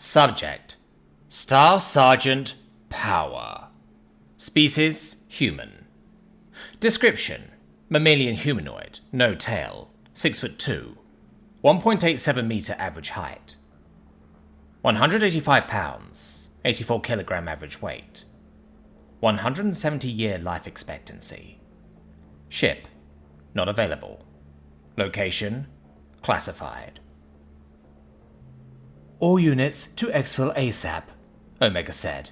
Subject: Staff Sergeant Power. Species: human. Description: mammalian humanoid, no tail, 6'2", 1.87 meter average height. 185 pounds, 84 kilogram average weight. 170-year life expectancy. Ship: not available. Location: classified. All units to exfil ASAP, Omega said.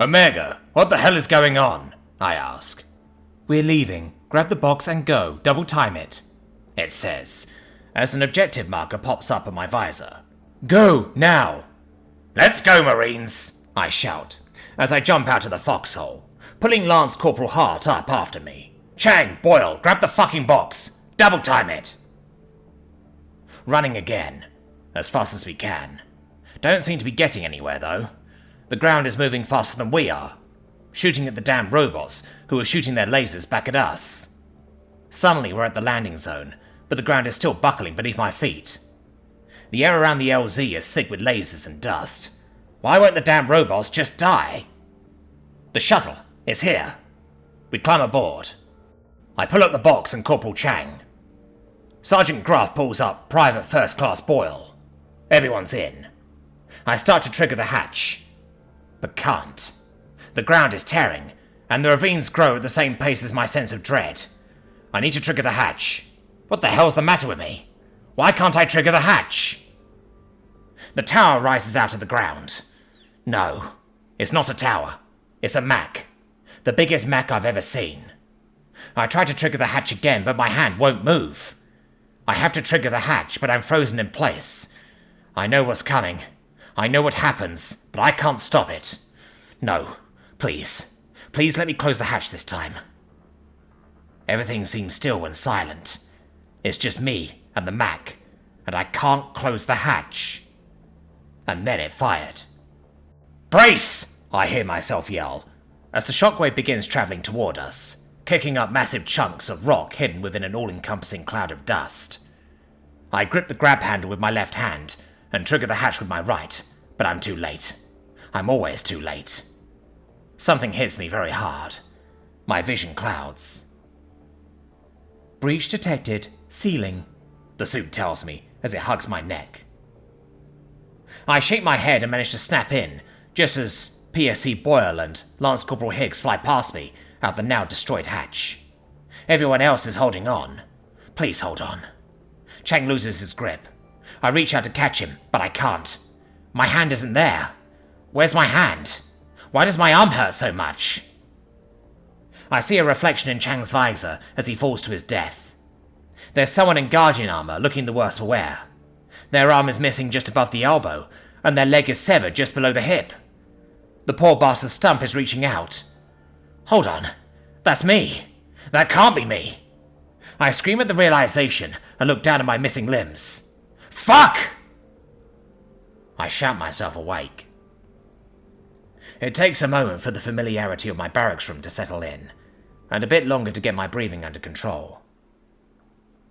Omega, what the hell is going on? I ask. We're leaving. Grab the box and go. Double time it. It says, as an objective marker pops up on my visor. Go, now! Let's go, Marines! I shout, as I jump out of the foxhole, pulling Lance Corporal Hart up after me. Chang, Boyle, grab the fucking box. Double time it. Running again, as fast as we can. Don't seem to be getting anywhere, though. The ground is moving faster than we are, shooting at the damn robots who are shooting their lasers back at us. Suddenly we're at the landing zone, but the ground is still buckling beneath my feet. The air around the LZ is thick with lasers and dust. Why won't the damn robots just die? The shuttle is here. We climb aboard. I pull up the box and Corporal Chang. Sergeant Gruff pulls up Private First Class Boyle. Everyone's in. I start to trigger the hatch, but can't. The ground is tearing, and the ravines grow at the same pace as my sense of dread. I need to trigger the hatch. What the hell's the matter with me? Why can't I trigger the hatch? The tower rises out of the ground. No, it's not a tower. It's a Mac. The biggest Mac I've ever seen. I try to trigger the hatch again, but my hand won't move. I have to trigger the hatch, but I'm frozen in place. I know what's coming. I know what happens, but I can't stop it. No, please. Please let me close the hatch this time. Everything seems still and silent. It's just me and the Mac, and I can't close the hatch. And then it fired. Brace! I hear myself yell, as the shockwave begins travelling toward us, kicking up massive chunks of rock hidden within an all-encompassing cloud of dust. I grip the grab handle with my left hand and trigger the hatch with my right, but I'm too late. I'm always too late. Something hits me very hard. My vision clouds. Breach detected. Ceiling, the suit tells me as it hugs my neck. I shake my head and manage to snap in, just as PSC Boyle and Lance Corporal Higgs fly past me out the now destroyed hatch. Everyone else is holding on. Please hold on. Chang loses his grip. I reach out to catch him, but I can't. My hand isn't there. Where's my hand? Why does my arm hurt so much? I see a reflection in Chang's visor as he falls to his death. There's someone in Guardian armor looking the worse for wear. Their arm is missing just above the elbow, and their leg is severed just below the hip. The poor bastard's stump is reaching out. Hold on. That's me. That can't be me. I scream at the realization and look down at my missing limbs. Fuck! I shout myself awake. It takes a moment for the familiarity of my barracks room to settle in, and a bit longer to get my breathing under control.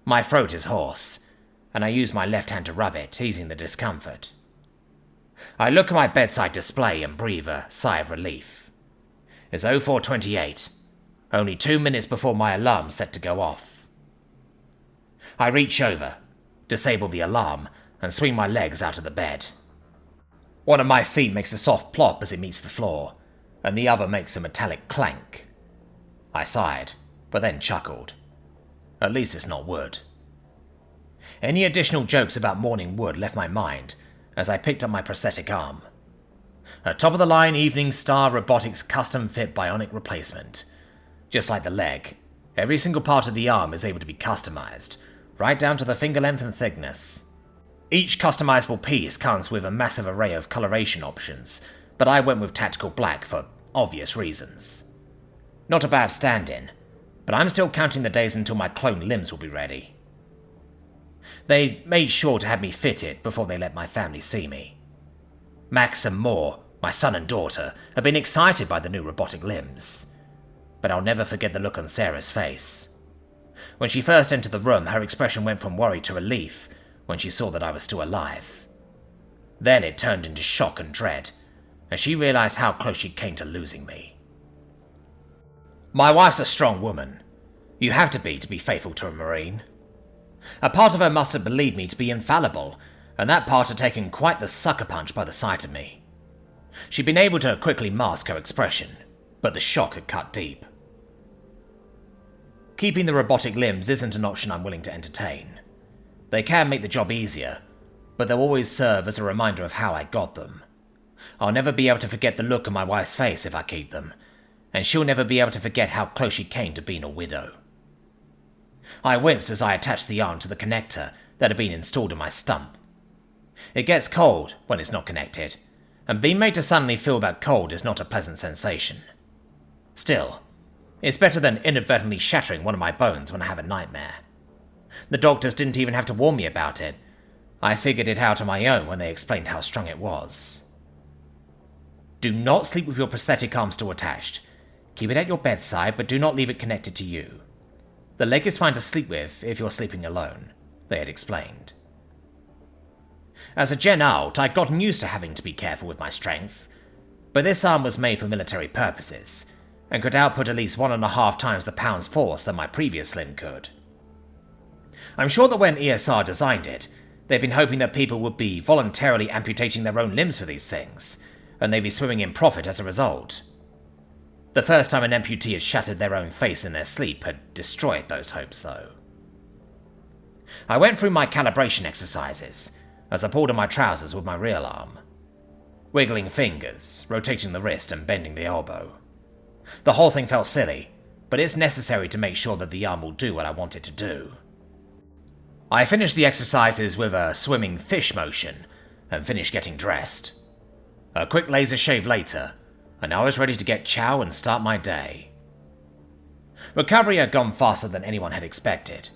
My throat is hoarse, and I use my left hand to rub it, easing the discomfort. I look at my bedside display and breathe a sigh of relief. It's 04:28, only 2 minutes before my alarm's set to go off. I reach over, disable the alarm, and swing my legs out of the bed. One of my feet makes a soft plop as it meets the floor, and the other makes a metallic clank. I sighed, but then chuckled. At least it's not wood. Any additional jokes about morning wood left my mind as I picked up my prosthetic arm. A top-of-the-line Evening Star Robotics custom-fit bionic replacement. Just like the leg, every single part of the arm is able to be customized, right down to the finger length and thickness. Each customizable piece comes with a massive array of coloration options, but I went with tactical black for obvious reasons. Not a bad stand-in, but I'm still counting the days until my clone limbs will be ready. They made sure to have me fitted before they let my family see me. Max and Moore, my son and daughter, have been excited by the new robotic limbs, but I'll never forget the look on Sarah's face. When she first entered the room, her expression went from worry to relief when she saw that I was still alive. Then it turned into shock and dread, as she realised how close she came to losing me. My wife's a strong woman. You have to be faithful to a Marine. A part of her must have believed me to be infallible, and that part had taken quite the sucker punch by the sight of me. She'd been able to quickly mask her expression, but the shock had cut deep. Keeping the robotic limbs isn't an option I'm willing to entertain. They can make the job easier, but they'll always serve as a reminder of how I got them. I'll never be able to forget the look on my wife's face if I keep them, and she'll never be able to forget how close she came to being a widow. I winced as I attached the arm to the connector that had been installed in my stump. It gets cold when it's not connected, and being made to suddenly feel that cold is not a pleasant sensation. Still, it's better than inadvertently shattering one of my bones when I have a nightmare. The doctors didn't even have to warn me about it. I figured it out on my own when they explained how strong it was. Do not sleep with your prosthetic arm still attached. Keep it at your bedside, but do not leave it connected to you. The leg is fine to sleep with if you're sleeping alone, they had explained. As a Gen Alt, I'd gotten used to having to be careful with my strength, but this arm was made for military purposes, and could output at least 1.5 times the pound's force than my previous limb could. I'm sure that when ESR designed it, they'd been hoping that people would be voluntarily amputating their own limbs for these things, and they'd be swimming in profit as a result. The first time an amputee had shattered their own face in their sleep had destroyed those hopes, though. I went through my calibration exercises as I pulled on my trousers with my real arm, wiggling fingers, rotating the wrist and bending the elbow. The whole thing felt silly, but it's necessary to make sure that the arm will do what I want it to do. I finished the exercises with a swimming fish motion and finished getting dressed. A quick laser shave later, and I was ready to get chow and start my day. Recovery had gone faster than anyone had expected.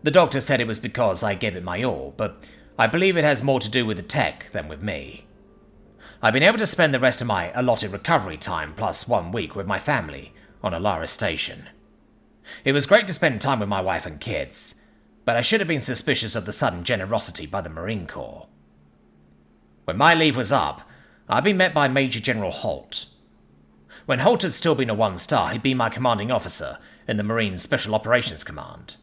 The doctor said it was because I gave it my all, but I believe it has more to do with the tech than with me. I've been able to spend the rest of my allotted recovery time plus 1 week with my family on Alara Station. It was great to spend time with my wife and kids, but I should have been suspicious of the sudden generosity by the Marine Corps. When my leave was up, I'd been met by Major General Holt. When Holt had still been a 1-star, he'd been my commanding officer in the Marine Special Operations Command.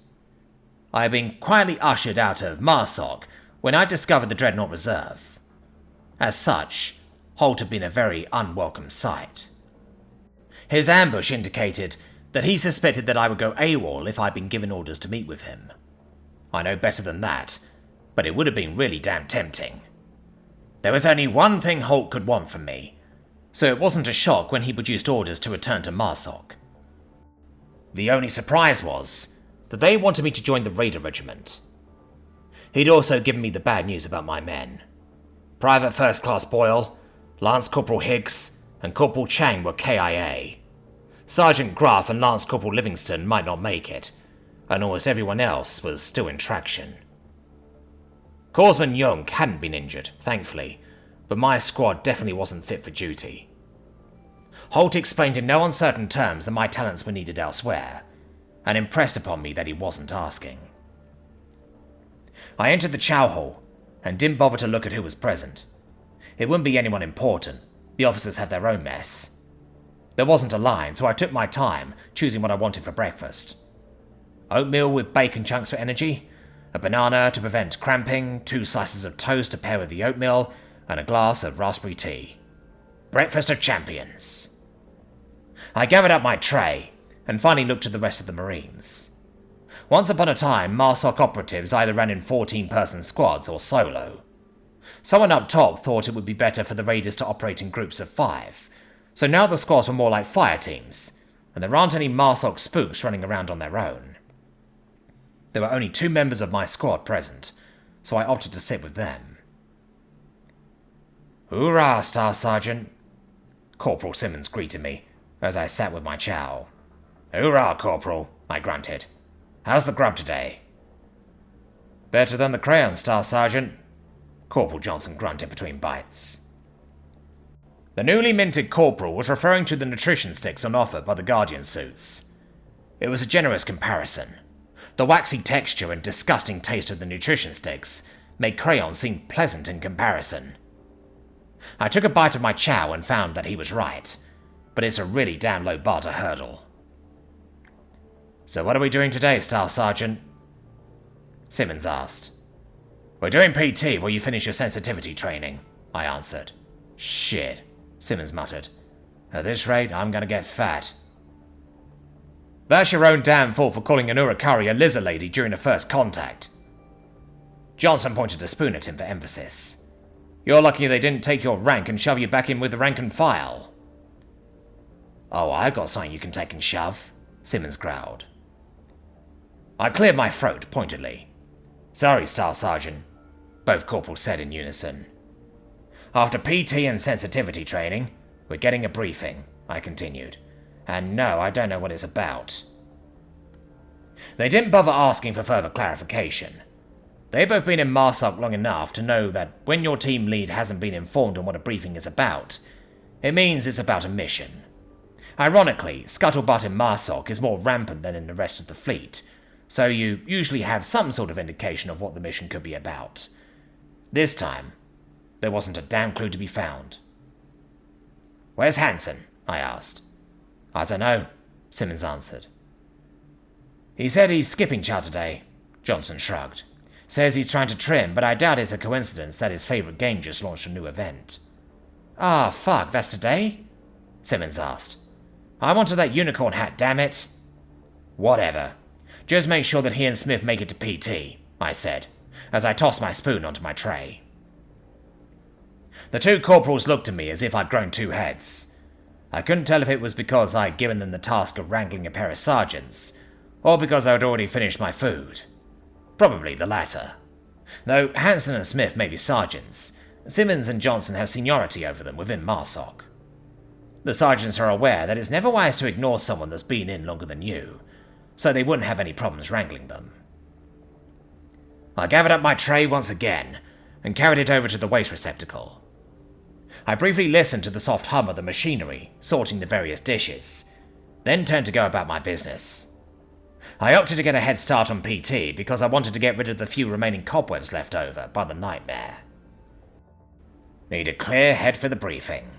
I had been quietly ushered out of MARSOC when I discovered the Dreadnought Reserve. As such, Holt had been a very unwelcome sight. His ambush indicated that he suspected that I would go AWOL if I'd been given orders to meet with him. I know better than that, but it would have been really damn tempting. There was only one thing Holt could want from me, so it wasn't a shock when he produced orders to return to MARSOC. The only surprise was that they wanted me to join the Raider Regiment. He'd also given me the bad news about my men. Private First Class Boyle, Lance Corporal Higgs, and Corporal Chang were KIA. Sergeant Gruff and Lance Corporal Livingston might not make it, and almost everyone else was still in traction. Corpsman Young hadn't been injured, thankfully, but my squad definitely wasn't fit for duty. Holt explained in no uncertain terms that my talents were needed elsewhere, and impressed upon me that he wasn't asking. I entered the chow hall, and didn't bother to look at who was present. It wouldn't be anyone important, the officers had their own mess. There wasn't a line, so I took my time, choosing what I wanted for breakfast. Oatmeal with bacon chunks for energy, a banana to prevent cramping, 2 slices of toast to pair with the oatmeal, and a glass of raspberry tea. Breakfast of champions. I gathered up my tray, and finally looked at the rest of the Marines. Once upon a time, MARSOC operatives either ran in 14-person squads or solo. Someone up top thought it would be better for the raiders to operate in groups of 5, so now the squads were more like fire teams, and there aren't any MARSOC spooks running around on their own. There were only 2 members of my squad present, so I opted to sit with them. "Hoorah, Staff Sergeant!" Corporal Simmons greeted me as I sat with my chow. "Hoorah, Corporal," I grunted. "How's the grub today?" "Better than the crayon, Staff Sergeant," Corporal Johnson grunted between bites. The newly minted corporal was referring to the nutrition sticks on offer by the Guardian suits. It was a generous comparison. The waxy texture and disgusting taste of the nutrition sticks made crayon seem pleasant in comparison. I took a bite of my chow and found that he was right, but it's a really damn low bar to hurdle. "So what are we doing today, Staff Sergeant?" Simmons asked. "We're doing PT while you finish your sensitivity training," I answered. "Shit," Simmons muttered. "At this rate, I'm gonna get fat." "That's your own damn fault for calling an Urakari a lizard lady during the first contact." Johnson pointed a spoon at him for emphasis. "You're lucky they didn't take your rank and shove you back in with the rank and file." "Oh, I got something you can take and shove," Simmons growled. I cleared my throat pointedly. "Sorry, Staff Sergeant," both corporals said in unison. "After PT and sensitivity training, we're getting a briefing," I continued. "And no, I don't know what it's about." They didn't bother asking for further clarification. They've both been in MARSOC long enough to know that when your team lead hasn't been informed on what a briefing is about, it means it's about a mission. Ironically, scuttlebutt in MARSOC is more rampant than in the rest of the fleet, so you usually have some sort of indication of what the mission could be about. This time, there wasn't a damn clue to be found. "Where's Hansen?" I asked. "I don't know," Simmons answered. "He said he's skipping chow today," Johnson shrugged. "Says he's trying to trim, but I doubt it's a coincidence that his favorite game just launched a new event." "Ah, fuck, that's today?" Simmons asked. "I wanted that unicorn hat, damn it." "Whatever. Just make sure that he and Smith make it to PT," I said, as I tossed my spoon onto my tray. The two corporals looked at me as if I'd grown two heads. I couldn't tell if it was because I'd given them the task of wrangling a pair of sergeants, or because I'd already finished my food. Probably the latter. Though Hansen and Smith may be sergeants, Simmons and Johnson have seniority over them within MARSOC. The sergeants are aware that it's never wise to ignore someone that's been in longer than you, so they wouldn't have any problems wrangling them. I gathered up my tray once again, and carried it over to the waste receptacle. I briefly listened to the soft hum of the machinery, sorting the various dishes, then turned to go about my business. I opted to get a head start on PT because I wanted to get rid of the few remaining cobwebs left over by the nightmare. Need a clear head for the briefing.